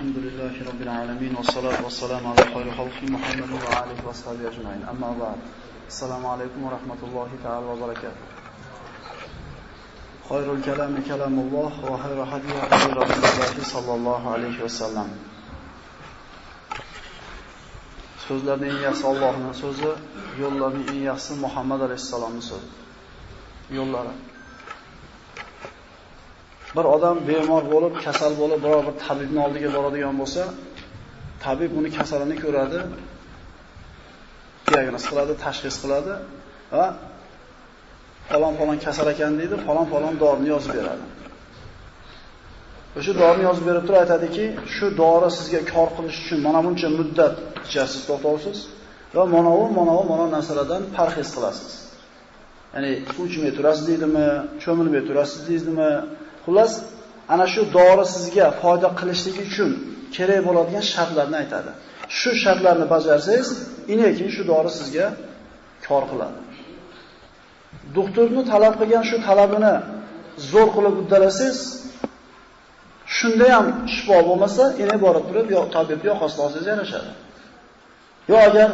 Alhamdulillahi Rabbil alamin va salatu vassalamu ala khayri xalqi Muhammad va alihi va sahbihi ajma'in. Amma ba'd. Assalomu alaykum va rahmatullohi ta'ala va barakatuh. Khayrul kalami kalamulloh va xayrul hadi hadi Rasululloh sallallohu alayhi va sallam. So'zlarning eng yaxshisi Allohning so'zi, yo'llarning eng yaxshisi Muhammad alayhisalomning so'zi. Yo'llari. Bir odam bemor bo'lib, kasal bo'lib, biror bir tabibning oldiga boradigan bo'lsa, tabib uni kasalini ko'radi, diagnoz qiladi, tashxis qiladi va falon kasal ekan deydi, falon dorini yozib beradi. O'sha dorini yozib berib turib aytadiki, shu dori sizga kor qilish uchun mana buncha muddat ichasiz, to'xtovsiz va mana narsalardan parhez qilasiz. Ya'ni uchmay turasiz deydimi, cho'milmay turasiz deydimi? Xullas, ana shu dori sizga foyda qilishligi uchun kerak bo'ladigan shartlarni aytadi. Shu shartlarni bajarsangiz, inekin shu dori sizga kor qiladi. Doktorning talab qilgan shu talabini zo'r qilib uddalasangiz, shunda ham shifo bo'lmasa, yana borib turib yo tabib yo xoslasangiz yarashadi. Yo agar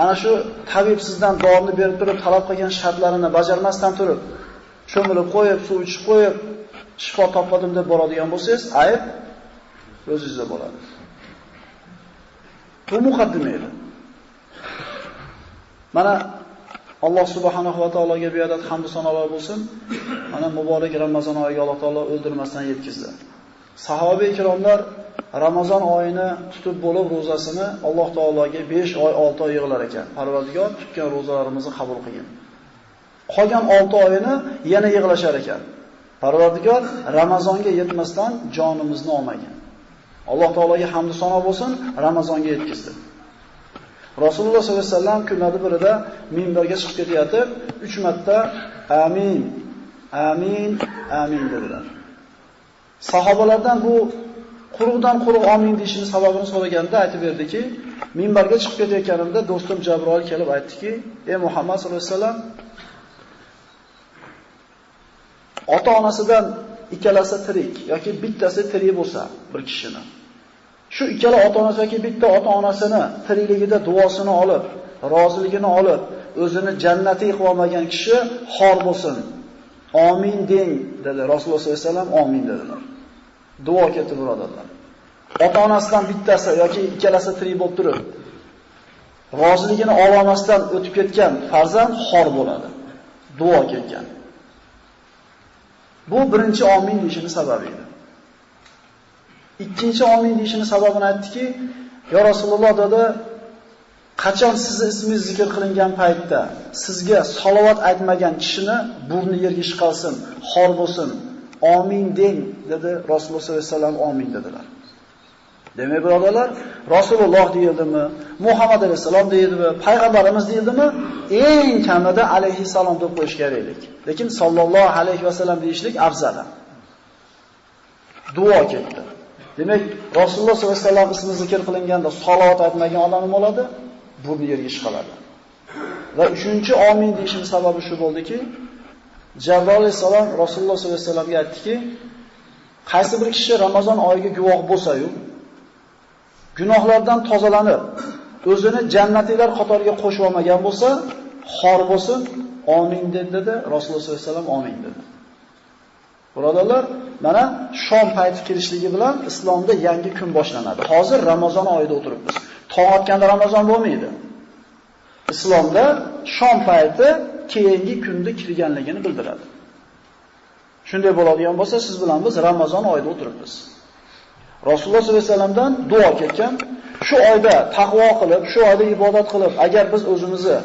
ana shu tabib sizdan dorini berib turib talab qilgan shartlarini bajarmasdan turib, cho'milib qo'yib, suv ichib qo'yib, shifo topmadim deb boradigan bo'lsangiz, ayb o'zingizda bo'ladi. Bu muqaddima edi. Mana Alloh subhanahu va taologa beadat hamd va sanolar bo'lsin. Mana muborak Ramazon oyiga Alloh taolo o'ldirmasdan yetkazdi. Sahoba ikromlar Ramazon oyini tutib bo'lib ro'zasini Alloh taologa 5 oy, 6 oy yig'lar ekan. Parvardigor tutgan ro'zalarimizni qabul qilgin. Qolgan 6 oyini yana yig'lashar ekan. Parvardigor Ramazonga yetmasdan jonimizni olmagan. Alloh taologa hamd va sano bo'lsin, Ramazonga yetkazdi. Rasululloh sollallohu alayhi vasallam kunlarning birida minbarga chiqib ketayotib, 3 marta amin, amin, amin dedilar. Sahobalardan bu quruq amin deyishning sababini so'raganda aytib berdiki, minbarga chiqib ketayotganimda do'stim Jabroil kelib aytdiki, "Ey Muhammad sollallohu alayhi vasallam, ota-onasidan ikkalasi tirik yoki bittasi tirik bo'lsa bir kishini. Shu ikkala ota-onasi yoki bitta ota-onasini tirikligida duosini olib, roziligini olib, o'zini jannatiy qilib olmagan kishi xor bo'lsin. Amin deng" dedi. Rasululloh sollallohu alayhi vasallam amin dedilar. Duo ketdi birodarlar. Ota-onasidan bittasi yoki ikkalasi tirik bo'lib turib, roziligini olmasdan o'tib ketgan farzand xor bo'ladi. Duo ketgan. Bu birinchi amin deyishning sababi edi. Ikkinchi amin deyishning sababini aytdiki, "Ya Rasululloh" dedi, "qachon sizni ismingiz zikr qilingan paytda sizga salovat aytmagan kishini burni yerga chiqarsin, xor bo'lsin, amin deng" dedi. Rasululloh sollallohu alayhi vasallam amin dedilar. Demak, birodarlar, Rasululloh deyildimi, Muhammad alayhisalom deyildimi, payg'ambarimiz deyildimi, eng kamida alayhisalom deb qo'yish kerak. Lekin sallallohu alayhi vasallam deyishlik afzal. Duo ketdi. Demak, Rasululloh sollallohu alayhi vasallam ismi zikr qilinganda salovat aytmagan odam nima bo'ladi? Burni yerga chiqaradi. Va uchinchi amin deyishning sababi shu bo'ldiki, Jabroil alayhisalom Rasululloh sollallohu alayhi vasallamga aytdiki, qaysi bir kishi Ramazon oyiga guvoh bo'lsa-yu, gunohlardan tozalanib, o'zini jannatiylar qatoriga qo'shib olmagan bo'lsa, xor bo'lsin, amin dedi. Rasululloh sollallohu alayhi vasallam amin dedi. Birodarlar, mana shom payti kirishligi bilan islomda yangi kun boshlanadi. Hozir Ramazon oyida o'tiribmiz. Tong otganda Ramazon bo'lmaydi. Islomda shom payti keyingi kunda kirganligini bildiradi. Shunday bo'ladigan bo'lsa, siz bilan biz Ramazon oyida o'tiribmiz. Rasululloh sollallohu alayhi vasallamdan duo ketgan, shu oyda taqvo qilib, shu oyda ibodat qilib, agar biz o'zimizni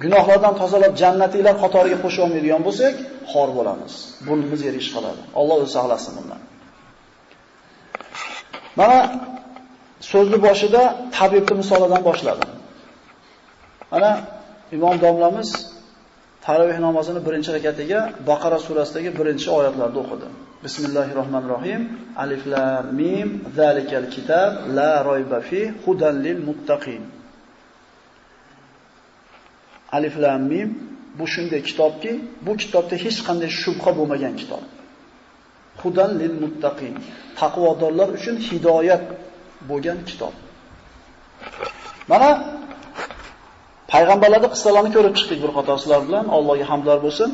gunohlardan tozalab jannatiylar qatoriga qo'shib olmaydigan bo'lsak, xor bo'lamiz. Burnimiz yerga chiqadi. Alloh o'zi saqlasin bundan. Mana so'zni boshida tabibning misolidan boshladim. Mana imom domlamiz tarovih namozini birinchi rakatiga Baqara surasidagi birinchi oyatlarni o'qidi. Bismillahirrohmanirrohim. Alif lam mim zalikal kitab la royba fi hudan lil muttaqin. Alif lam mim bu shunday kitobki, bu kitobda hech qanday shubha bo'lmagan kitob. Hudan lil muttaqin. Taqvodorlar uchun hidoyat bo'lgan kitob. Mana payg'ambarlarning qissalarini ko'rib chiqdik bir qator sizlar bilan. Allohga hamdlar bo'lsin.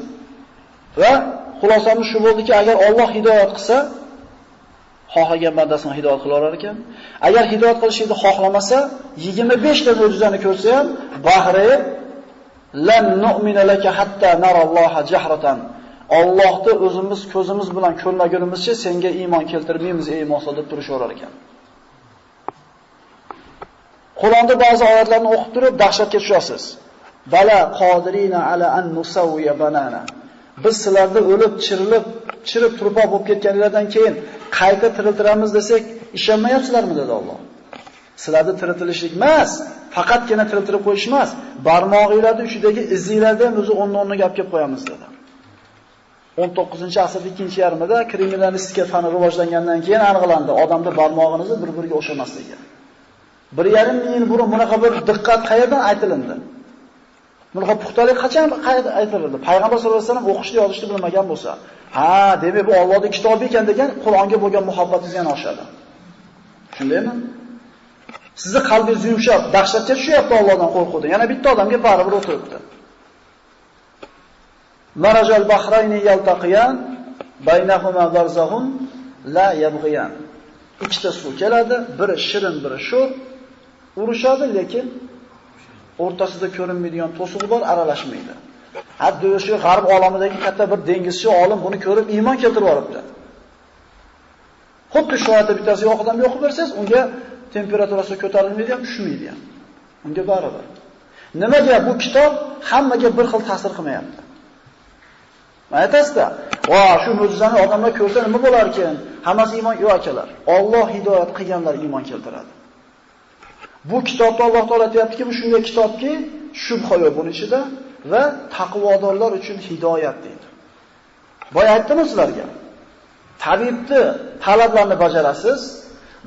Va xulosamiz shu bo'ldiki, agar Alloh hidoyat qilsa, xohlagan bandasini hidoyat qilar ekan. Agar hidoyat qilishni xohlamasa, 25 ta mo'jizani ko'rsa ham, bahrayib lan nu'mina laka hatta naralloha jahratan. Allohni o'zimiz ko'zimiz bilan ko'rmagunimizcha senga iymon keltirmaymiz ey Muso deb turishaverar ekan. Qur'onda ba'zi oyatlarni o'qib turib dahshatga tushasiz. Bala qodirina ala an nusawwiya banana. Biz sizlarni o'lib, chirib turpoq bo'lib ketganlardan keyin qayta tiriltiramiz desak, ishonmayapsizlarmi dedi Alloh. Sizlarni tiritilishlik emas, faqatgina tiriltirib qo'yish emas, barmog'inglarning uchidagi izinglarni ham o'zi o'rni gap kelib qo'yamiz dedi. 19-asrning ikkinchi yarmida kriminalistika fani rivojlangandan keyin aniqlandi, odamda barmog'inizni bir-biriga o'xshamasligi. 1,5 yil burun bunaqa bir diqqat qayerdan aytilindi? Bunaqa puxtalik qachon aytildi? Payg'ambar sollallohu alayhi vasallam o'qishni, yozishni bilmagan bo'lsa, ha, demak bu Allohning kitobi ekan degan Qur'onga bo'lgan muhabbatingiz yana oshadi. Shundaymi? Sizni qalbingiz yumshab, dahshatga tushyapti Allohdan qo'rquvdan. Yana bitta odamga baribir o'tiribdi. Marajal bahrayni yaltaqiyan baynahuma barzahun la yabghiyan. Ikkita suv keladi, biri shirin, biri sho'r, urushadi, lekin o'rtasida ko'rinmaydigan to'siq bor, aralashmaydi. Hatto o'sha g'arb olamidagi katta bir dengizchi olim buni ko'rib iymon keltirib olibdi. Xuddi shu oyatda bittasiga odamga o'qib bersangiz, unga temperaturasi ko'tarilmaydi ham, tushmaydi ham. Unga baribir. Nimaga bu kitob hammaga bir xil ta'sir qilmayapti? Aytasizda, "Va, shu mo'jizani odamlar ko'rsa nima bo'lar ekan? Hammasi iymon yo'q akalar. Alloh hidoyat qilganlar iymon keltiradi." Bu kitobda Alloh taolo aytayaptiki, bu shunday kitobki, shubha yo'q buning ichida va taqvodorlar uchun hidoyat deydi. Boya aytdim sizlarga. Tabibni talablarini bajarasiz,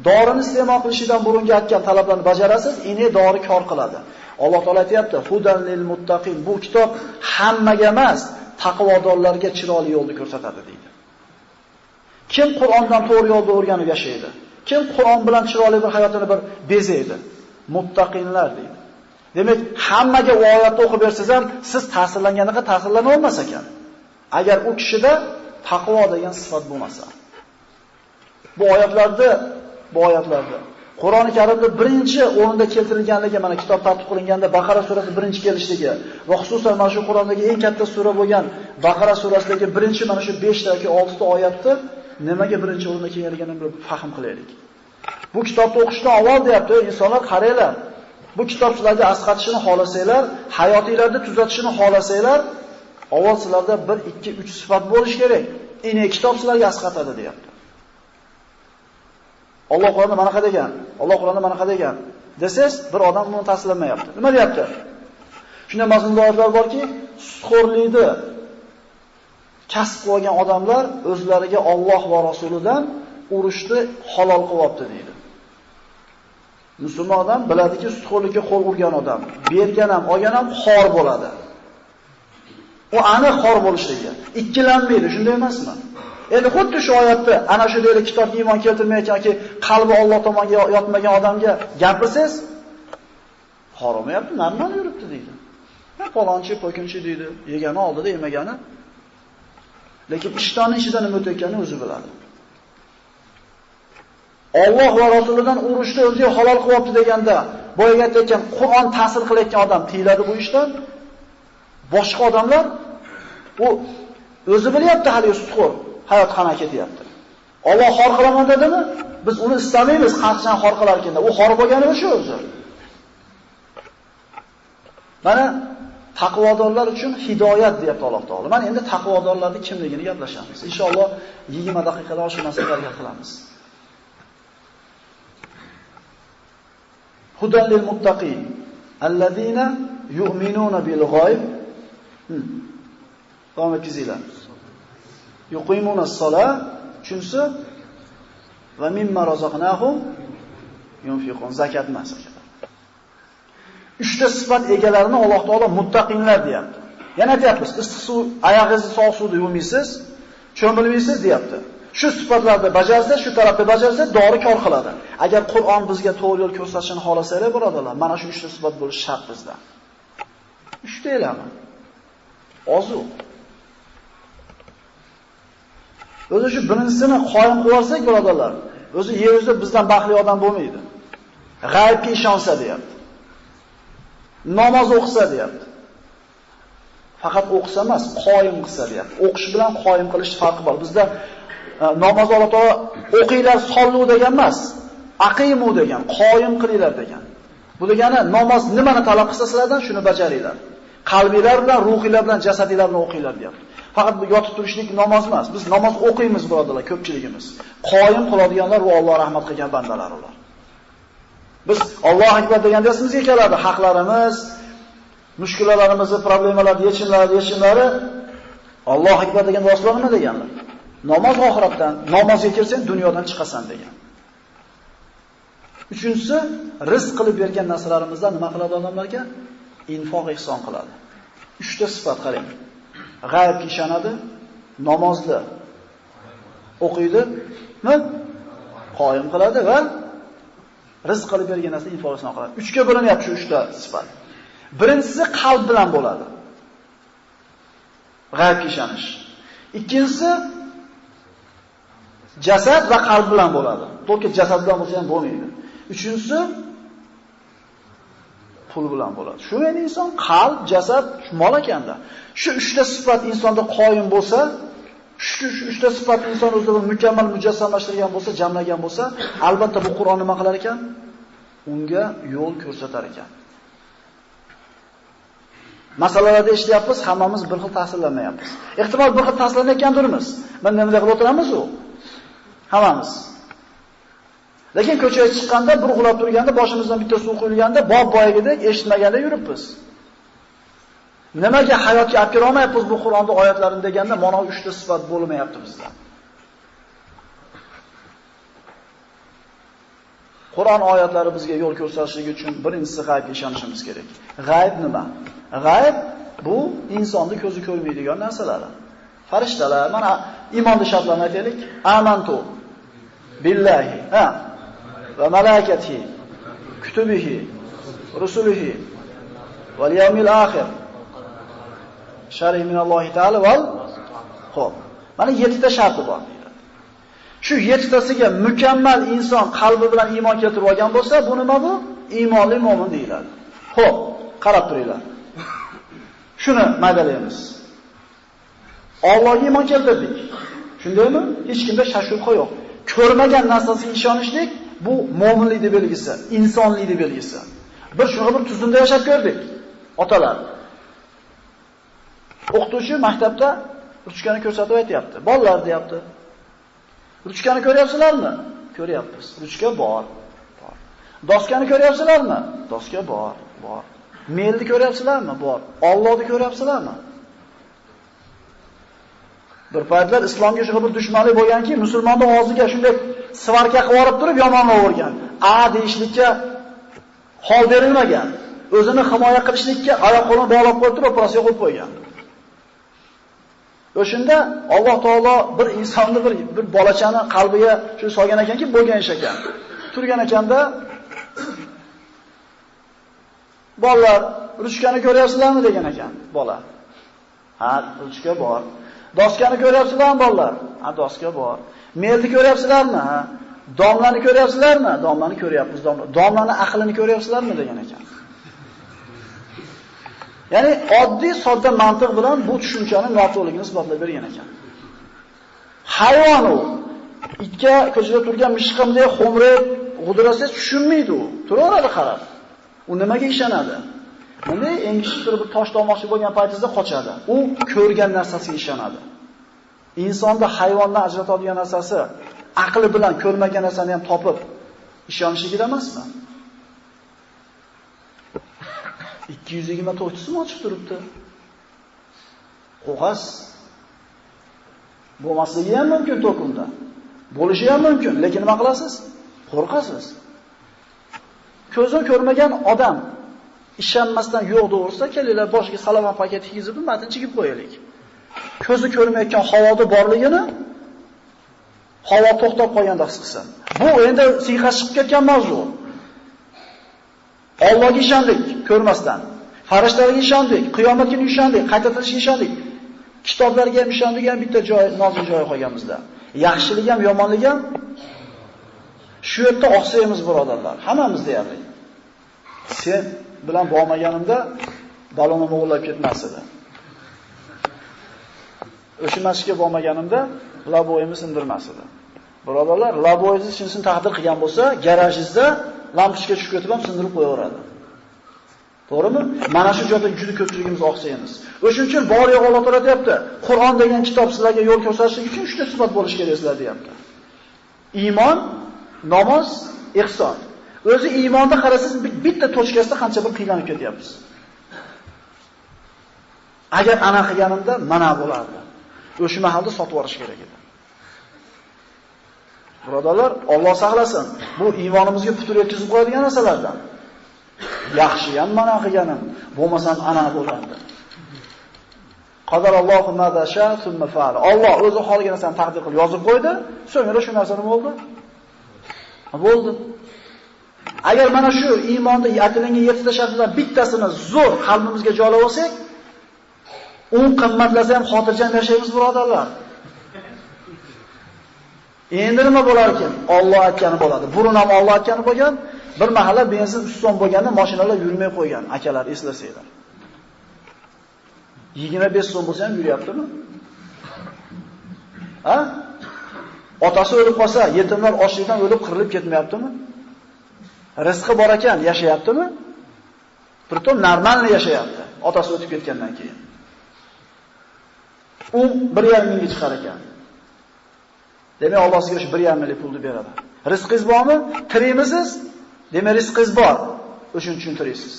dorini iste'mol qilishidan burungi aytgan talablarni bajarasiz, ini dori kor qiladi. Alloh taolo aytayapti, "Hudan lil muttaqin." Bu kitob hammaga emas, taqvodorlarga chiroyli yo'lni ko'rsatadi deydi. Kim Qur'ondan to'g'ri yo'lda o'rganib yashaydi? Kim Qur'on bilan chiroyli bir hayotini bir bezaydi? Muttaqinlar deydi. Demak, hammaga bu oyatni o'qib bersangiz ham siz ta'sirlanganiga ta'sirlana olmas ekan. Agar u kishida taqvo degan sifat bo'lmasa. Bu oyatlarda Qur'oni Karimda birinchi o'rinda keltirilganligi, mana kitob tartib qilinganda Baqara surasi birinchi kelishligi va xususan mana shu Qur'ondagi eng katta sura bo'lgan Baqara surasidagi birinchi mana shu 5 yoki 6 ta oyatni nimaga birinchi o'rinda kelganligini bir fahm qilaylik. Bu kitobni o'qishdan avval deyapti, insonlar qaranglar. Bu kitob sizlarga asqatishini xohlasanglar, hayotingizda tuzatishini xohlasanglar, avval sizlarda 1, 2, 3 sifat bo'lish kerak. Ini kitob sizlarga asqatadi deyapti. Alloh Qur'onda manaqa degan, Alloh Qur'onda manaqa degan desangiz, bir odam buni tasdiqlamayapti. Nima deyapti? Shunday mazmun oyatlar borki, sutxo'rlikni kasb qilgan odamlar o'zlariga Alloh va Rasulidan urushni halol qilyapti deydi. Musulmon odam biladiki, sutxo'rlikka qo'l urgan odam, bergan ham, olgan ham xor bo'ladi. U aniq xor bo'lishligi, ikkilanmaydi, shunday emasmi? Endi xuddi shu oyatda ana shu deylik kitobga iymon keltirmayotgan yoki qalbi Alloh tomonga yotmagan odamga gapirsangiz, xor olmayapti, normal yuribdi deydi. Falonchi, po'kinchi deydi, yegani oldida yemagani. Lekin ishtonning ichidan nima o'tayotganini o'zi biladi. Alloh va Rasulidan urushni o'ziga halol qilyapti deganda, boyaga aytgan Qur'on ta'sir qilayotgan odam tiyiladi bu ishdan. Boshqa odamlar u o'zi bilyapti hali sutxo'r, hayot qana ketyapti. Alloh xor qilaman dedimi? Biz uni istamaymiz, qancha xor qilar ekan. U xor bo'lgani o'sha o'zi. Mana taqvodorlar uchun hidoyat deyapti Alloh taolo. Mana endi taqvodorlarning kimligini gaplashamiz. Inshaalloh 20 daqiqada shu masalalarga qilamiz. Hudan lil muttaqin allazina yu'minuna bil g'oyb. Davom etkizinglar. Yuqimuna as-solah, chunsi va mimma razaqnahum yunfiqun. Zakat emas. 3 ta sifat egalarini Alloh taolo muttaqinlar deyapti. Yana aytayapmiz, issiq suv, oyog'ingizni sovuq suvda yuvmaysiz, cho'milmaysiz deyapti. Shu sifatlarni bajarsa, shu tarafda bajarsa, dori kor qiladi. Agar Qur'on bizga to'g'ri yo'l ko'rsatishini xohlasalar, birodarlar, mana shu 3 ta sifat bo'lishi shart bizda. 3 ta elami. Ozu. O'zi shu birinchisini qoyim qilib olsak, birodarlar, o'zi yer yuzida bizdan baxtli odam bo'lmaydi. G'aybga ishonsa deyapti. Namoz o'qisa deyapti. Faqat o'qisa emas, qoyim qilsa deyapti. O'qish bilan qoyim qilish farqi bor. Bizda namoz Alloh taolo o'qinglar sollu degan emas, aqimu degan, qoyim qilinglar degan. Bu degani namoz nimani talab qilsa sizlardan shuni bajaringlar. Qalbinglar bilan, ruhinglar bilan, jasadinglar bilan o'qinglar deyapti. Faqat bu yotib turishlik namoz emas. Biz namoz o'qiymiz, birodarlar, ko'pchiligimiz. Qoyim qiladiganlar va Alloh rahmat qilgan bandalar ular. Biz Alloh akbar deganda esimizga keladi, haqlarimiz, mushkullarimiz, problemalar, yechimlari Alloh akbar degan rasululloh nima deganlar? Namoz oxiratdan, namozga kelsang dunyodan chiqasan degan. Uchinchisi, rizq qilib bergan narsalarimizdan nima qiladi odamlarga? Infoq ihson qiladi. 3 ta sifat qarang. G'aybga ishonadi, namozni o'qiydi, qoyim qiladi va rizq qilib bergan narsa infoq ihson qiladi. 3 ga bo'linyapti shu 3 ta sifat. Birinchisi qalb bilan bo'ladi. G'aybga ishonish. Ikkinchisi jasad va qalb bilan bo'ladi. To'ki jasad bilan bo'lsa ham bo'lmaydi. Uchinchisi pul bilan bo'ladi. Shu endi inson qalb, jasad, mol ekanda. Shu 3 ta sifat insonda qoyim bo'lsa, shu 3 ta sifat inson o'zida mukammal mujassamlashtirgan bo'lsa, jamlagan bo'lsa, albatta bu Qur'on nima qilar ekan? Unga yo'l ko'rsatar ekan. Masalalarda eshityapmiz, hammamiz bir xil ta'sirlanmayapmiz. Ehtimol bir xil ta'sirlanayotgandirmiz. Mana nima qilib o'tiramiz u? Hammamiz. Lekin ko'chaga chiqqanda, bir uxlab turganda, boshimizdan bitta suv quyilganda, boyagidek eshitmaganda yuribmiz. Nimaga hayotga olib kira olmayapmiz bu Qur'onning oyatlarini deganda, mana 3 ta sifat bo'lmayapti bizda. Qur'on oyatlari bizga yo'l ko'rsatishligi uchun birinchisi g'aybga ishonishimiz kerak. G'ayb nima? G'ayb bu insonning ko'zi ko'rmaydigan narsalar. Farishtalar, mana iymonning shartlarini aytaylik. Amantu billahi va malaikatihi, kutubihi, rusulihi val yawmil akhir. Sharih min Allohi taala val xo'p. Mana 7 ta sharti bor deydi. Shu 7 tasiga mukammal inson qalbi bilan iymon keltirib olgan bo'lsa, bu nima bu? Iymonli mo'min deyiladi. Xo'p, qarab turinglar. Shuni maydalaymiz. Allohga iymon keltirdik. Shundaymi? Hech kimda shak-shubha yo'q. Ko'rmagan narsasiga ishonishlik bu mo'minlikning belgisi, insonlikning belgisi. Bir shunga bir tuzumda yashab ko'rdik. Otalar. O'qituvchi maktabda ruchkani ko'rsatib aytayapti. Bolalar deyapti. Ruchkani ko'ryapsizlarmi? Ko'ryapmiz. Ruchka bor. Doskani ko'ryapsizlarmi? Doska bor. Melni ko'ryapsizlarmi? Bor. Allohni ko'ryapsizlarmi? Bir paytlar islomga shu bir dushmanlik bo'lganki, musulmonning og'ziga shunday svarka qilib olib turib yomonlavergan. Deyishlikka hol berilmagan. O'zini himoya qilishlikka oyoq-qo'lini bog'lab qo'yib turib operatsiya qilib qo'ygan. O'shunda Alloh taolo bir insonni bir bolachani qalbiga shu solgan ekanki, bo'lgan ish ekan. Turgan ekanda bolalar, ruchkani ko'ryapsizlarmi degan ekan bola. Ha, ruchka bor. Doskani ko'ryapsizlarmi bolalar? Ha, doska bor. Melni ko'ryapsizlarmi? Ha. Domlani ko'ryapsizlarmi? Domlani ko'ryapmiz, domlani aqlini ko'ryapsizlarmi degan ekan. Ya'ni oddiy sodda mantiq bilan bu tushunchani noto'g'riligini isbotlab bergan ekan. Hayvon u. Itga ko'chada turgan mishqimdek xo'mrib, g'udrasa tushunmaydi u. Turaveradi qarab. U nimaga ishonadi? Bunday engishib turib bir tosh tomoqchi bo'lgan paytida qochadi. U ko'rgan narsasiga ishonadi. Insonda hayvondan ajratadigan narsasi aqli bilan ko'rmagan narsani ham topib ishonishligida emasmi? 224 sim ochib turibdi. Qo'g'az bo'lmasligi ham mumkin to'kunda. Bo'lishi ham mumkin, lekin nima qilasiz? Qo'rqasiz. Ko'zni ko'rmagan odam ishonmasdan yo'q to'g'risida kelinglar boshiga salomon paket kiygizib, matn chigib qo'yaylik. Ko'zi ko'rmayotgan havoda borligini havo to'xtab qolganda his qilsin. Bu endi siyqa chiqib ketgan mavzu. Allohga ishondik ko'rmasdan. Farishtalarga ishondik, qiyomatga ishondik, qayta tirilishga ishondik. Kitoblarga ham ishondik, ham bitta joy, nozil joy qolganmizda. Yaxshilik ham, yomonlik ham shu yerda oqsaymiz birodarlar. Hammamiz deyarli. Sen bilan bormaganimda balonim o'g'irlab ketmas edi. O'sha masjidga bormaganimda laboyimni sindirmas edi. Birodarlar, laboyingizni chinsini taqdir qilgan bo'lsa, garajingizda lampochka tushib ketib ham sindirib qo'yaveradi. To'g'rimi? Mana shu joyda juda ko'pchiligimiz oqsaymiz. O'shuning uchun bor yo'q Alloh taolo deyapti, Qur'on degan kitob sizlarga yo'l ko'rsatish uchun 3 ta sifat bo'lish kerak sizlar deyapti. Iymon, namoz, ihson. O'zi iymonda qarasangiz bitta tochkasida qancha bir qiynalib ketyapmiz. Agar ana qilganimda mana bo'lardi. O'sha mahalda sotib olish kerak edi. Birodarlar, Alloh saqlasin. Bu iymonimizga putur yetkazib qo'yadigan narsalardan. Yaxshi ham mana qilganim, bo'lmasam ana bo'lardi. Qadarallohu ma dasha thumma fa'al. Alloh o'zi xohlagan narsani taqdir qilib yozib qo'ydi, so'ngra shu narsa nima bo'ldi? Bo'ldi. Agar mana shu iymonda aytilgan 7 ta shartdan bittasini zo'r qalbimizga joylab olsak, u qimmatlasa ham xotirjam yashaymiz birodarlar. Endi nima bo'lar ekan? Alloh aytgani bo'ladi. Burun ham Alloh aytgani bo'lgan, bir mahalla benzin 3 so'm bo'lganda mashinalar yurmay qo'ygan, akalar eslasanglar. 25 so'm bo'lsa ham yuryaptimi? Ha? Otasi o'lib qolsa, yetimlar ochlikdan o'lib qirilib ketmayaptimi? Rizqi bor ekan, yashayaptimi? Pritom normalni yashayapti, otasi o'tib ketgandan keyin. U 1,5 mingga chiqar ekan. Demak, Alloh sizga shu 1,5 minglik pulni beradi. Rizqingiz bormi? Tiraysiz? Demak, rizqingiz bor. O'shuning uchun tiraysiz.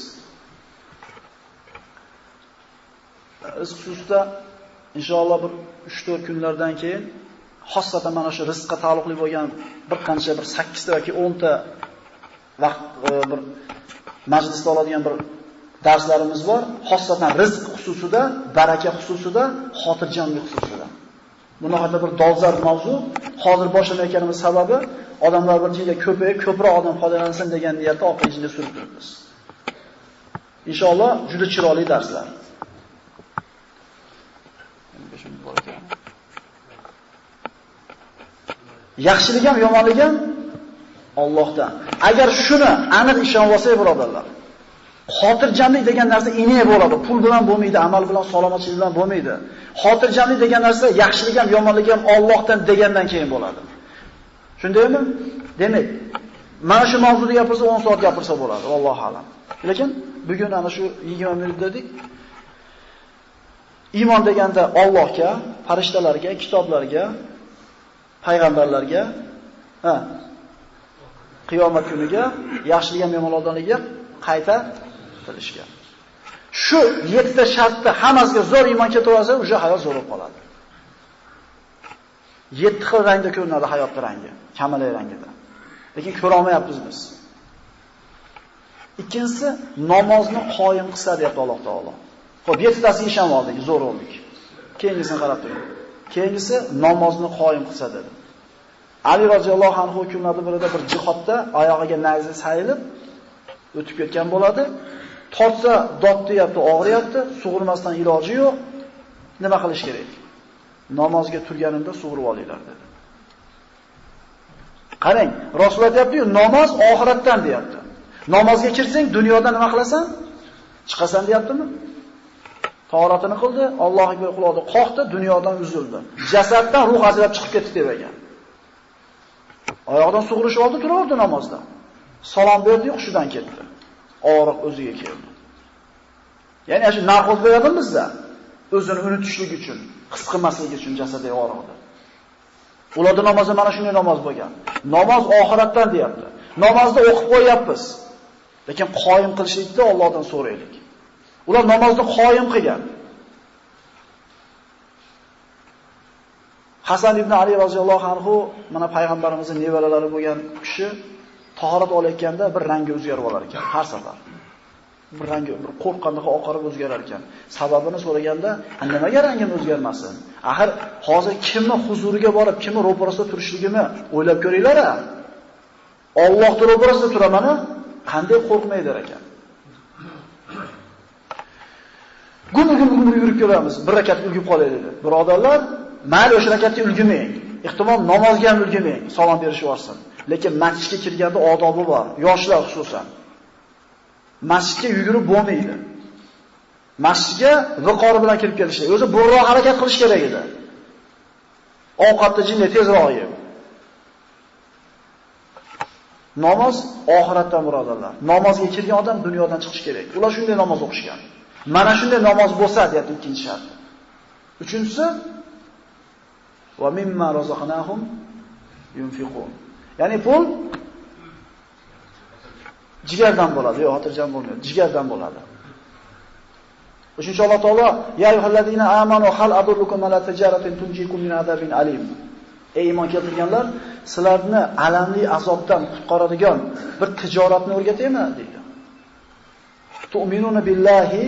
Rizq xususida inshaalloh bir 3-4 kunlardan keyin xossatan mana shu rizqqa taalluqli bo'lgan bir qancha bir 8 ta yoki 10 ta vaqt bir majlisda oladigan bir darslarimiz bor. Xossatan rizq xususida, baraka xususida, xotirjamlik xususida. Buni haqida bir dolzarb mavzu. Hozir boshlamayotganimiz sababi odamlar bir joyda ko'proq odam foydalansin degan niyatda oq ichida surib turibmiz. Inshaalloh juda chiroyli darslar. Yaxshilik ham, yomonlik ham Allohdan. Agar shuni aniq ishonib olsak, birodarlar, xotirjamlik degan narsa iniy bo'ladi. Pul bilan bo'lmaydi, amal bilan, salomatchilik bilan bo'lmaydi. Xotirjamlik degan narsa yaxshilik ham, yomonlik ham Allohdan degandan keyin bo'ladi. Shundaymi? Demak, mana shu mavzuda gapirsa 10 soat gapirsa bo'ladi, vallohu alam. Lekin bugun ana shu 20 minut dedik. Iymon deganda Allohga, farishtalarga, kitoblarga, payg'ambarlarga, qiyomat kuniga, yaxshilik ham yomonliklarga qayta tilishga. Shu 7 ta shartda hammasiga zo'r iymon ketaversa, o'sha hayot zo'r bo'lib qoladi. 7 xil rangda ko'rinadi hayotning rangi, kamalak rangida. Lekin ko'ra olmayapmiz biz. Ikkinchisi, namozni qoyim qilsa deyapti Alloh taolo. Xo'p, 7 tasiga ishonib oldik, zo'r oldik. Keyingisini qarab turing. Keyingisi namozni qoyim qilsa dedi. Ali roziyallohu anhu kunlarda birida bir jihodda oyog'iga nayza sayilib o'tib ketgan bo'ladi. Tortsa dod deyapti, og'riyapti, sug'urmasdan iloji yo'q. Nima qilish kerak? Namozga turganimda sug'urib olinglar dedi. Qarang, Rasul aytayapti-ku, namoz oxiratdan deyapti. Namozga kirsang, dunyoda nima qilasan? Chiqasan deyaptimi? Tahoratini qildi, Allohga bir quloqda qoqdi, dunyodan uzildi. Jasaddan ruh ajrab chiqib ketdi deb ekan. Oyoqdan sug'urish oldi, turardi namozda. Salom berdi, hushidan ketdi. Og'riq o'ziga keldi. Ya'ni shu narkoz beradimi bizda? O'zini unutishlik uchun, his qilmaslik uchun jasadga og'riqdi. Ularda namozi mana shunday namoz bo'lgan. Namoz oxiratdan deyapti. Namozni o'qib qo'yapmiz. Lekin qoyim qilishlikni Allohdan so'raylik. Ular namozni qoyim qilgan. Hasan ibn Ali roziyallohu anhu mana payg'ambarimizning nevaralari bo'lgan kishi tahorat olayotganda bir rangi o'zgarib olar ekan har safar. bir rangi bir qo'rqqandek oqarib o'zgarar ekan. Sababini so'raganda, nimaga rangim o'zgarmasin? Axir hozir kimni huzuriga borib, kimni ro'parasida turishligimni o'ylab ko'ringlar-a. Allohning ro'parasida turaman-a, qanday qo'rqmay der ekan. Gum yurib kelamiz, bir rakat ulgib qolaylik dedi. Birodarlar, mayli o'sha rakatga ulgimang. Ehtimol namozga ham ulgimang, salom berish varsin. Lekin masjidga kirganda odobi bor, yoshlar xususan. Masjidga yugurib bo'lmaydi. Masjidga viqori bilan kirib kelishdi. O'zi burroq harakat qilish kerak edi. Ovqatni jinni tezroq yeb. Namoz oxiratdan birodarlar. Namozga kirgan odam dunyodan chiqish kerak. Ular shunday namoz o'qishgan. Mana shunday namoz bo'lsa, deyapti ikkinchi shart. Uchinchisi va mimma razaqnahum yunfiqun. Ya'ni pul jigardan bo'ladi, yo'q, xotirjam bo'lmaydi. Jigardan bo'ladi. Uchinchi Alloh taolo ya ayyuhallazina amanu hal adullukum ala tijaratin tunjikum min azabin alim. Ey iymon keltirganlar, sizlarni alamli azobdan qutqaradigan bir tijoratni o'rgataymi deydi. Tu'minuna billahi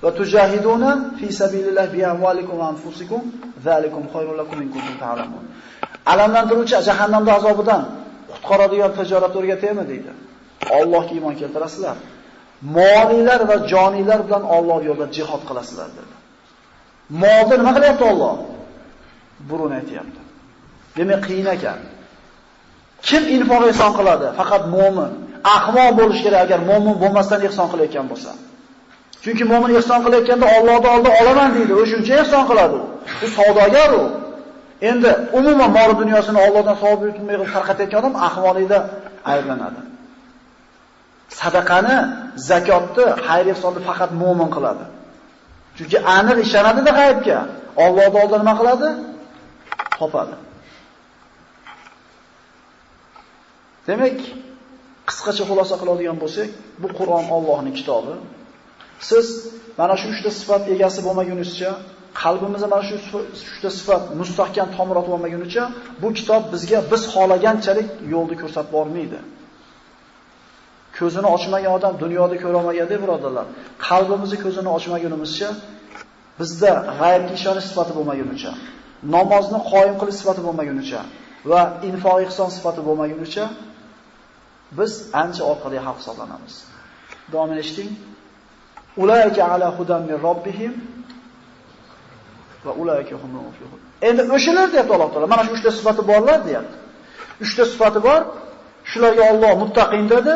va tujahiduna fi sabilillahi bi amwalikum va anfusikum zalikum khayrun lakum in kuntum ta'lamun. Alamlantiruvchi jahannamda azobidan qutqaradigan tijorat o'rgataymi deydi. Allohga iymon keltirasizlar. Molinglar va joninglar bilan Alloh yo'lida jihad qilasizlar dedi. Molni nima qilyapti Alloh? Burun aytayapti. Demak qiyin ekan. Kim infoq ihson qiladi? Faqat mu'min. Ahmoq bo'lish kerak agar mu'min bo'lmasdan ihson qilayotgan bo'lsa. Chunki mu'min ihson qilayotganda Allohning oldida olaman deydi. O'shuncha ihson qiladi u. U savdogar u. Endi umuman mol dunyosini Allohdan savob yutmay tarqatayotgan odam ahmoqlikda ayblanadi. Sadaqani, zakotni, xayr ihsonni faqat mu'min qiladi. Chunki aniq ishonadi-da g'aybga. Allohning oldida nima qiladi? Topadi. Demak, qisqacha xulosa qiladigan bo'lsak, bu Qur'on Allohning kitobi. Siz mana shu 3 ta sifat egasi bo'lmagunizcha, qalbimizda mana shu 3 ta sifat mustahkam tomir otib olmagunicha, bu kitob bizga biz xohlaganchalik yo'lni ko'rsatib bormaydi. Ko'zini ochmagan odam dunyoda ko'ra olmaganda, birodarlar, qalbimizni ko'zini ochmagunimizcha, bizda g'aybga ishonish sifati bo'lmagunicha, namozni qoyim qilish sifati bo'lmagunicha va infoq ihson sifati bo'lmagunicha biz ancha orqali xalq hisoblanamiz. Davom eting. Ulayka ala hudan min robbihim va ulayka humul muflihun. Endi o'shalar deyapti Alloh taolo. Mana shu 3 ta sifati borlar deyapti. 3 ta sifati bor. Shularga Alloh muttaqin dedi.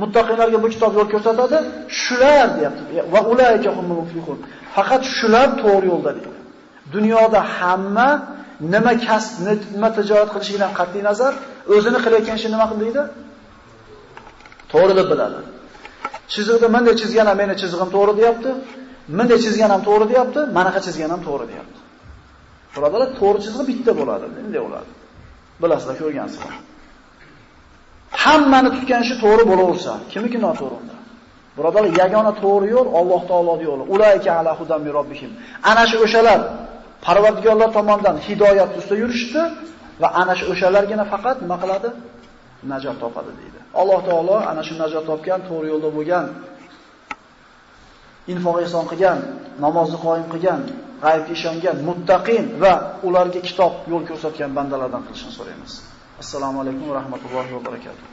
Muttaqinlarga bu kitob yo'l ko'rsatadi. Shular deyapti. Va ulayka humul muflihun. Faqat shular to'g'ri yo'lda deydi. Dunyoda hamma nima kasb, nima tijorat qilishidan qat'iy nazar, o'zini qilayotgan ishini nima qiladi? To'g'ri deb biladi. Chiziqda menday chizgan ham meni chizig'im to'g'ri deyapti. Menday chizgan ham to'g'ri deyapti, manaqa chizgan ham to'g'ri deyapti. Birodarlar, to'g'ri chizig'i bitta bo'ladi, bunday bo'ladi. Bilasizlar, ko'rgansizlar. Hammani tutgan ishi to'g'ri bo'laversa, kimniki noto'g'ri unda? Birodarlar, yagona to'g'ri yo'l Alloh taoloning yo'li. Ulayka ala hudan min robbihim. Ana shu o'shalar Parvardigorlar tomonidan hidoyat ustida yurishdi va ana shu o'shalargina faqat nima qiladi? Najot topadi deydi. Alloh taolo ana shu najot topgan, to'g'ri yo'lda bo'lgan, infoq ihson qilgan, namozni qoyim qilgan, g'aybga ishongan, muttaqin va ularga kitob yo'l ko'rsatgan bandalardan qilishni so'raymiz. Assalomu alaykum va rahmatullohi va barakatuh.